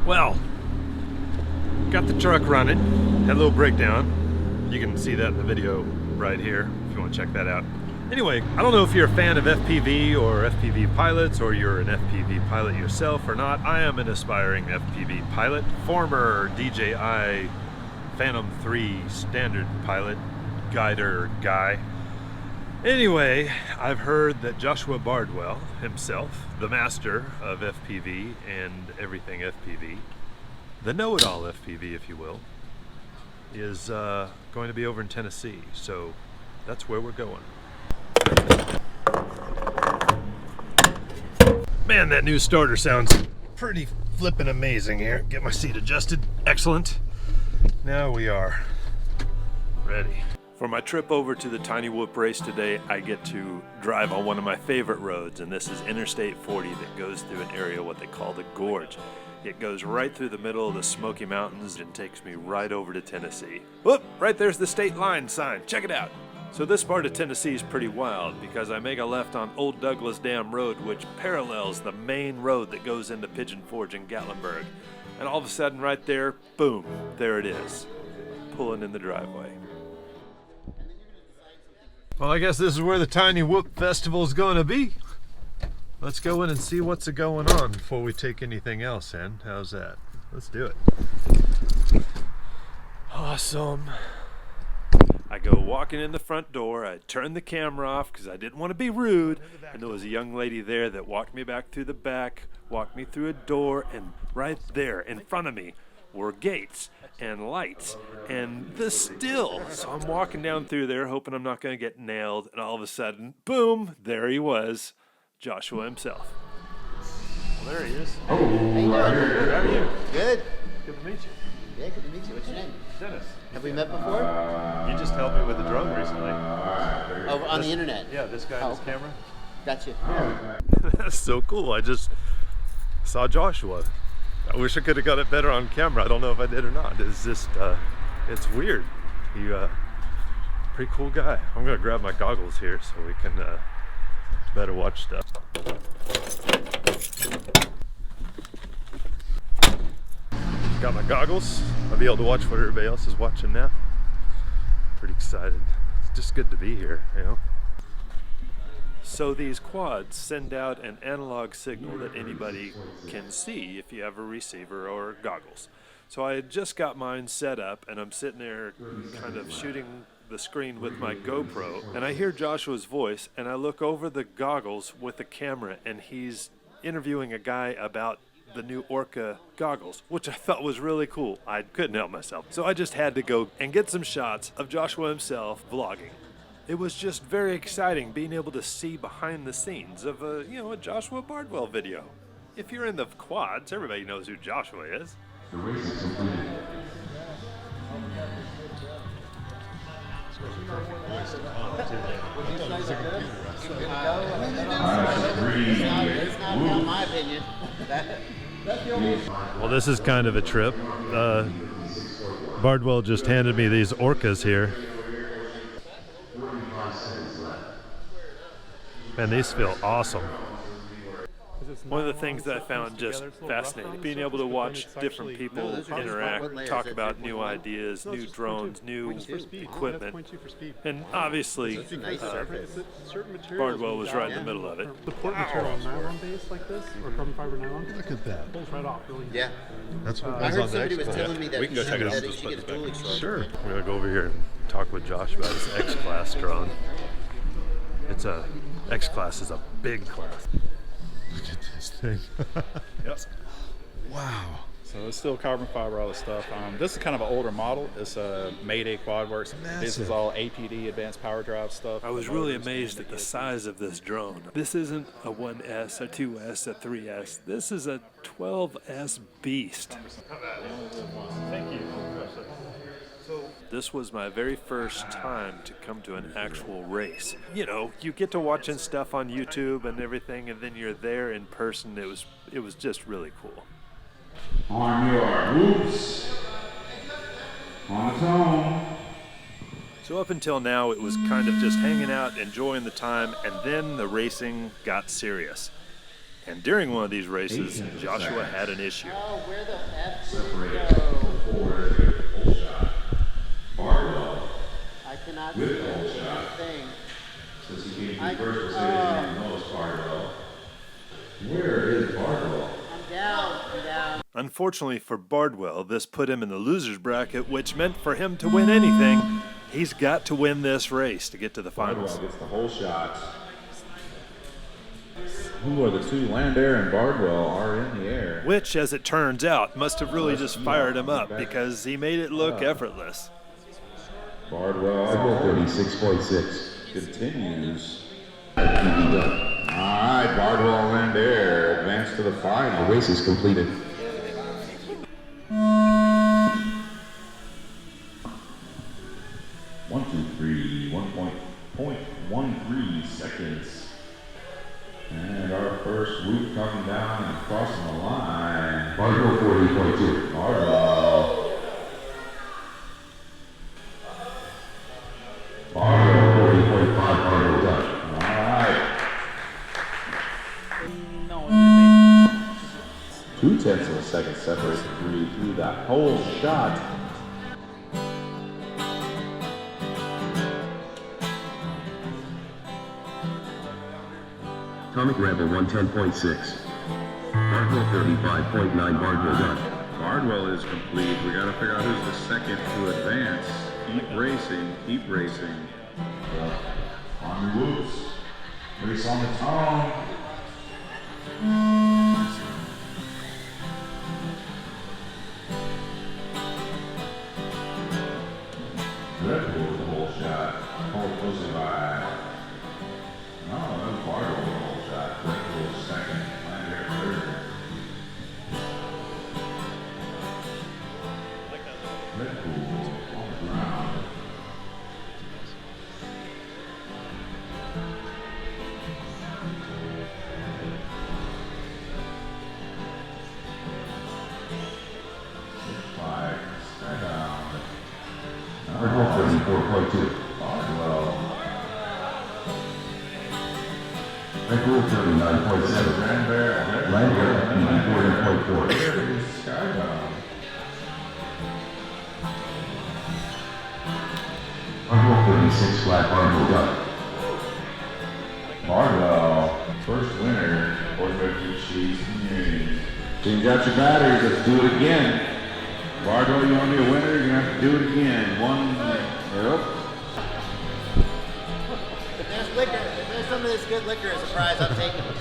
Well, got the truck running, had a little breakdown. You can see that in the video right here if you want to check that out. Anyway, I don't know if you're a fan of FPV or FPV pilots, or you're an FPV pilot yourself or not. I am an aspiring FPV pilot, former DJI Phantom 3 standard pilot, guider guy. Anyway, I've heard that Joshua Bardwell himself, the master of FPV and everything FPV, the know-it-all FPV, if you will, is going to be over in Tennessee. So that's where we're going. Man, that new starter sounds pretty flippin' amazing here. Get my seat adjusted. Excellent. Now we are ready. For my trip over to the Tiny Whoop race today, I get to drive on one of my favorite roads, and this is Interstate 40 that goes through an area what they call the Gorge. It goes right through the middle of the Smoky Mountains and takes me right over to Tennessee. Whoop! Right there's the state line sign. Check it out. So this part of Tennessee is pretty wild because I make a left on Old Douglas Dam Road, which parallels the main road that goes into Pigeon Forge in Gatlinburg. And all of a sudden right there, boom, there it is, pulling in the driveway. Well, I guess this is where the Tiny Whoop Festival is going to be. Let's go in and see what's going on before we take anything else in. How's that? Let's do it. Awesome. I go walking in the front door. I turn the camera off because I didn't want to be rude. And there was a young lady there that walked me back through the back, walked me through a door, and right there in front of me were gates and lights and the still. So I'm walking down through there hoping I'm not going to get nailed, and all of a sudden, boom, there he was, Joshua himself. Well, there he is. Oh, how are you? Good. Good to meet you. Yeah, good to meet you. What's your name? Dennis. Have we met before? You just helped me with the drone recently. Oh, on the internet? Yeah, this guy and his camera. Gotcha. That's so cool. I just saw Joshua. I wish I could have got it better on camera. I don't know if I did or not. It's just, it's weird. He, pretty cool guy. I'm gonna grab my goggles here so we can better watch stuff. Got my goggles. I'll be able to watch what everybody else is watching now. Pretty excited. It's just good to be here, you know. So these quads send out an analog signal that anybody can see if you have a receiver or goggles. So I had just got mine set up, and I'm sitting there kind of shooting the screen with my GoPro, and I hear Joshua's voice, and I look over the goggles with the camera, and he's interviewing a guy about the new Orca goggles, which I thought was really cool. I couldn't help myself. So I just had to go and get some shots of Joshua himself vlogging. It was just very exciting being able to see behind the scenes of a Joshua Bardwell video. If you're in the quads, everybody knows who Joshua is. The race is completed. It's not in my opinion. Well, this is kind of a trip. Bardwell just handed me these Orcas here. And these feel awesome. One of the things that I found just fascinating, being able to watch different people interact, talk about new ideas, new drones, new equipment, and obviously Bardwell was right in the middle of it. Support material nylon base like this, or carbon fiber nylon. Look at that. Pulls right off. Really Yeah. That's what I was heard on the somebody was X-Class. telling me that We can go check it out. he should get a dual extra. Sure. We're gonna go over here and talk with Josh about his X-Class drone. X-Class is a big class. Look at this thing. Yes. Wow. So it's still carbon fiber, all this stuff. This is kind of an older model. It's a Mayday QuadWorks. This is all APD, advanced power drive stuff. I was really amazed at the size of this drone. This isn't a 1S, a 2S, a 3S. This is a 12S beast. Thank you. This was my very first time to come to an actual race. You know, you get to watching stuff on YouTube and everything, and then you're there in person. It was just really cool. On your whoops. On the tone. So up until now, it was kind of just hanging out, enjoying the time, and then the racing got serious. And during one of these races, Joshua had an issue. Oh, where the F did Separate we go? forward as a full shot. Bardwell I cannot see with the whole shot. anything. Says he came I- to first position in the most Bardwell. Where is Bardwell? I'm down. I'm down. Unfortunately for Bardwell, this put him in the loser's bracket, which meant for him to win anything, he's got to win this race to get to the finals. Bardwell gets the whole shot. Who are the two? Landair and Bardwell are in the air. Which, as it turns out, must have really just fired him up because he made it look effortless. Bardwell 36.6. continues. Alright, Bardwell Landair advance to the The final. race is completed. One, two, three, 1.13 seconds. And our first whoop coming down and crossing the line. Bardwell 40.2. Bardwell. Bardwell 40.5. Bardwell done. Alright. No, 2/10 of a second separates the three through that whole shot. Atomic Rebel 110.6. Bardwell 35.9. Bardwell done. Bardwell is complete. We got to figure out who's the second to advance. Keep racing, keep racing. On your whoops. Race on the tongue. Red Bull with the whole shot. Hold closely by. No, that was Bardwell with the whole shot. Red Bull second. Landair third. Red Bull on the ground. Five. Sky down. Bardwell 34.2. Bardwell. Red Bull 39.7. Landair. Landair 40.4. There is Skybound. Bardwell 36 flat. Bardwell done. Bardwell, first winner for the Cheese Community. Change out your batteries, let's do it again. Bardwell, you want to be a winner, you're going to have to do it again. Yep. If there's liquor, if there's some of this good liquor as a prize, I'm taking it.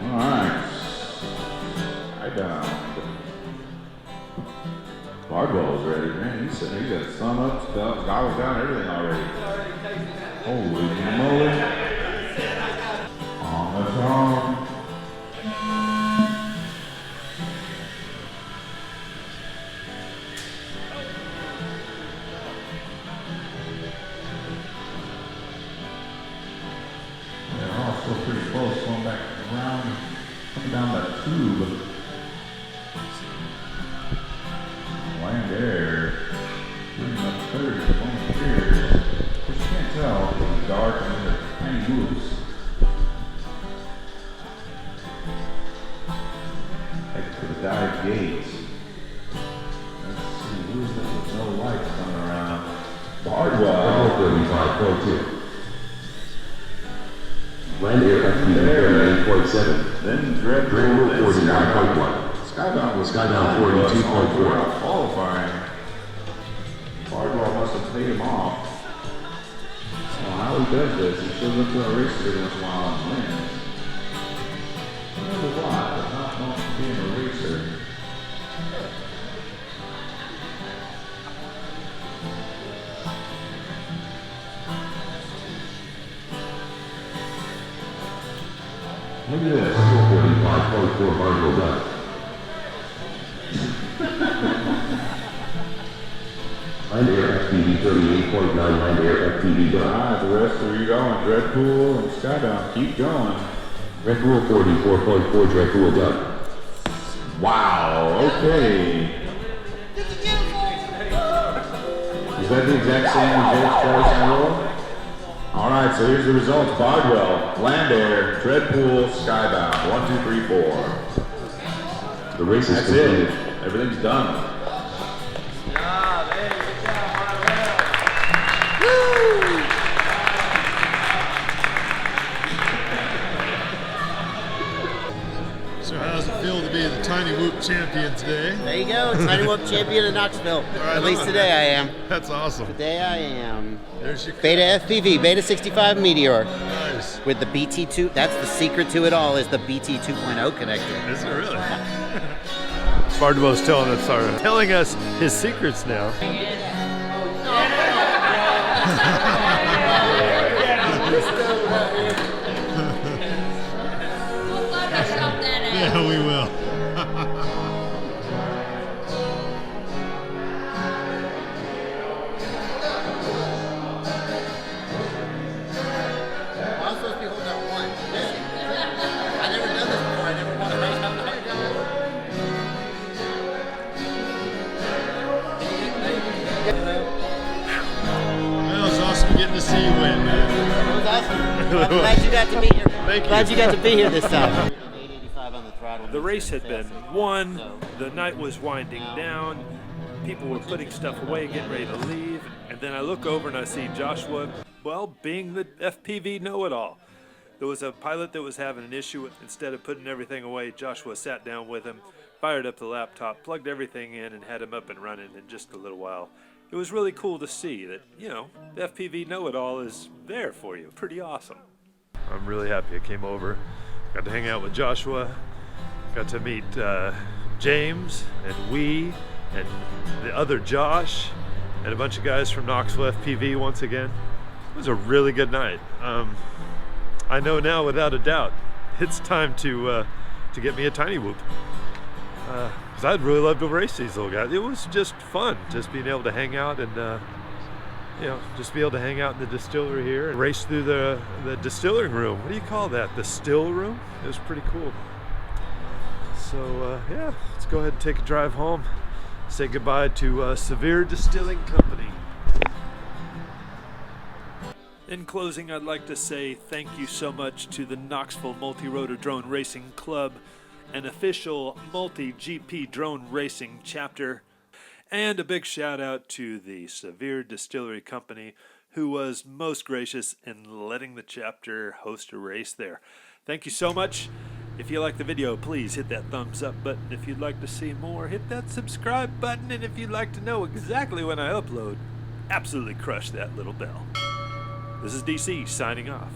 All right. I down. Bardwell's ready, man. He said he got sun up, stuff, goggles down, everything already. Holy moly. On the tongue. They're all still pretty close, going back around, coming down that tube. Landair, pretty much third, going here. Of course, you can't tell, it's dark and then they're tiny moves. Head to the dive gates. Let's see, who's that with no lights coming around? Bardwell. Bardwell 35.2. Landair FPV 38.7. Then Dread Bull then 49.1. Skybound was Skybound 42.4. qualifying. Bardwell must have paid him off. So how he does this, he shows up to a race every once in a while and wins. I wonder why, but not known being a racer. Look at this. Bardwell 45.4. Bardwell done. Landair FPV 38.9. Landair FPV done. Alright, the rest of you going. Dreadpool and Skybound, keep going. Red Bull 44.4. Red Bull done. Wow, okay. Is that the exact same as Jake's twice in a row? Alright, right, so here's the results. Bardwell, land air, tread pool, skybound. 1, 2, 3, 4. The race is That's completed. it. Everything's done. So how does it feel to be the Tiny Whoop champion today? There you go. Tiny Whoop champion in Knoxville. Right At least on. today I am. That's awesome. Today I am. There's your Beta FPV, Beta 65 Meteor. Nice. With the BT2. That's the secret to it all, is the BT 2.0 connector. Is it really? Bardwell's telling us his secrets now. Yeah, we will. I'm supposed to be holding up one. I've never done this before. I never won a race. Well, it's awesome getting to see you win, man. That was awesome. I'm glad you got to be here. Thank Glad you. you got to be here this time. 885 on the throttle. The race had been won, the night was winding down, people were putting stuff away, getting ready to leave, and then I look over and I see Joshua, well, being the FPV know-it-all. There was a pilot that was having an issue with, instead of putting everything away, Joshua sat down with him, fired up the laptop, plugged everything in, and had him up and running in just a little while. It was really cool to see that, you know, the FPV know-it-all is there for you. Pretty awesome. I'm really happy I came over. Got to hang out with Joshua. Got to meet James and and the other Josh and a bunch of guys from Knoxville FPV once again. It was a really good night. I know now without a doubt it's time to get me a Tiny Whoop. Because I'd really love to race these little guys. It was just fun, just being able to hang out and you know, just be able to hang out in the distillery here and race through the distilling room. What do you call that? The still room? It was pretty cool. So yeah, let's go ahead and take a drive home. Say goodbye to Sevier Distilling Company. In closing, I'd like to say thank you so much to the Knoxville Multi-Rotor Drone Racing Club, an official multi-GP drone racing chapter, and a big shout out to the Sevier Distillery Company, who was most gracious in letting the chapter host a race there. Thank you so much. If you like the video, please hit that thumbs up button. If you'd like to see more, hit that subscribe button. And if you'd like to know exactly when I upload, absolutely crush that little bell. This is DC signing off.